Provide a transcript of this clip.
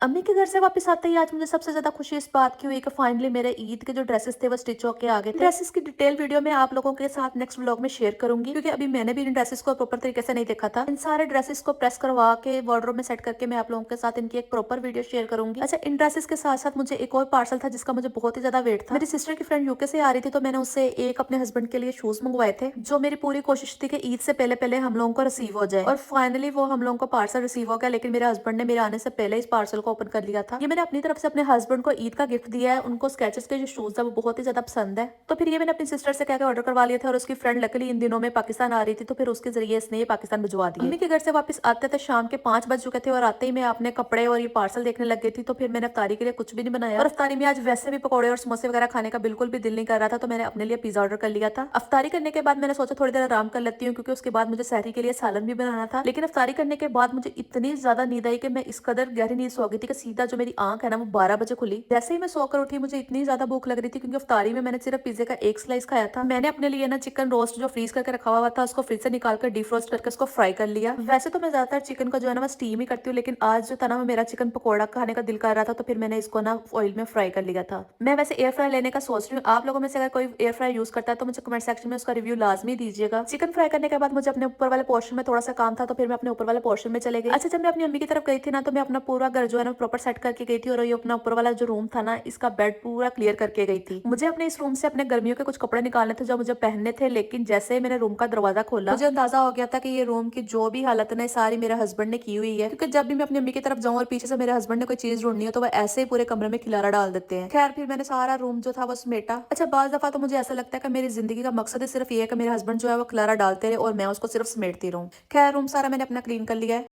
अम्मी के घर से वापस आते ही आज मुझे सबसे ज्यादा खुशी इस बात की हुई कि फाइनली मेरे ईद के जो ड्रेसेस थे वो स्टिच होके आ गए थे। ड्रेसेस की डिटेल वीडियो मैं आप लोगों के साथ नेक्स्ट व्लॉग में शेयर करूंगी, क्योंकि अभी मैंने भी इन ड्रेसेस को प्रॉपर तरीके से नहीं देखा था। इन सारे ड्रेसेस को प्रेस करवा के वार्डरोब में सेट करके मैं आप लोगों के साथ इनकी एक प्रॉपर वीडियो शेयर करूंगी। अच्छा, इन ड्रेसेस के साथ साथ मुझे एक और पार्सल था जिसका मुझे बहुत ही ज्यादा वेट था। मेरी सिस्टर की फ्रेंड यूके से आ रही थी, तो मैंने उससे एक अपने हस्बैंड के लिए शूज मंगवाए थे, जो मेरी पूरी कोशिश थी कि ईद से पहले पहले हम लोगों को रिसीव हो जाए। और फाइनली वो हम लोगों को पार्सल रिसीव हो गया, लेकिन मेरे हस्बैंड ने मेरे आने से पहले इस पार्सल को ओपन कर लिया था। ये मैंने अपनी तरफ से अपने हस्बैंड को ईद का गिफ्ट दिया है। उनको स्केचेस के जो शूज है वो बहुत ही ज्यादा पसंद है, तो फिर ये मैंने अपनी सिस्टर से कहकर ऑर्डर करवा लिया था। और उसकी फ्रेंड लकीली इन दिनों में पाकिस्तान आ रही थी, तो फिर उसके जरिए इसने ये पाकिस्तान भिजवा दिया। मम्मी के घर से वापस आते थे शाम के 5 बज चुके थे, और आते ही मैं अपने कपड़े और ये पार्सल देखने लग गई थी। तो फिर मैंने अफ्तारी के लिए कुछ भी नहीं बनाया, और अफ्तारी में आज वैसे भी पकौड़े और समोसे वगैरह खाने का बिल्कुल भी दिल नहीं कर रहा था, तो मैंने अपने लिए पिज्जा ऑर्डर कर लिया था। अफ्तारी करने के बाद मैंने सोचा थोड़ी देर आराम कर लेती हूँ, क्योंकि उसके बाद मुझे सहरी के लिए सालन भी बनाना था। लेकिन अफ्तारी करने के बाद मुझे इतनी ज्यादा नींद आई कि मैं इस कदर गहरी नींद सो गई थी कि सीधा जो मेरी आंख है ना वो 12 बजे खुली। जैसे ही मैं सोकर उठी मुझे इतनी ज्यादा भूख लग रही थी, क्योंकि अफ्तारी में मैंने सिर्फ पिज्जे का एक स्लाइस खाया था। मैंने अपने लिए ना चिकन रोस्ट जो फ्रीज करके रखा हुआ था उसको फ्रिज से निकाल कर डीफ्रोस्ट करके उसको फ्राई कर लिया। वैसे तो मैं ज्यादातर चिकन का जो है ना मैं स्टीम ही करती हूँ, लेकिन आज जो था ना मेरा चिकन पकौड़ा खाने का दिल कर रहा था, तो फिर मैंने इसको ना ऑयल में फ्राई कर लिया था। मैं वैसे एयर फ्राई लेने का सोच रही हूँ। आप लोगों में से अगर कोई एयर फ्राई यूज करता है तो मुझे कमेंट सेक्शन में उसका रिव्यू लाजमी दीजिएगा। चिकन फ्राई करने के बाद मुझे अपने ऊपर वाले पोर्शन में थोड़ा सा काम था, तो फिर मैं अपने ऊपर वाले पोर्शन में चले गई। अच्छा, जब मैं अपनी अम्मी की तरफ गई थी ना, तो मैं अपना पूरा घर जो है ना प्रॉपर सेट करके गई थी, और ये अपना ऊपर वाला जो रूम था ना इसका बेड पूरा क्लियर करके गई थी। मुझे अपने इस रूम से अपने गर्मियों के कुछ कपड़े निकालने थे जो मुझे पहनने थे, लेकिन जैसे ही मैंने रूम का दरवाजा खोला मुझे अंदाजा हो गया था कि ये रूम की जो भी हालत है सारी मेरे हस्बैंड ने की हुई है। क्योंकि जब भी मैं अपनी अम्मी की तरफ जाऊं और पीछे से मेरे हस्बैंड ने कोई चीज ढूंढनी हो तो वह ऐसे ही पूरे कमरे में खिलारा डाल देते हैं। खैर, फिर मैंने सारा रूम जो था वो समेटा। अच्छा, बाज दफा तो मुझे ऐसा लगता है कि मेरी जिंदगी का मकसद ही सिर्फ ये है कि मेरे हस्बैंड जो है वो खिलारा डालते रहे और मैं उसको सिर्फ समेटती रहूं। खैर, रूम सारा मैंने अपना क्लीन कर लिया है।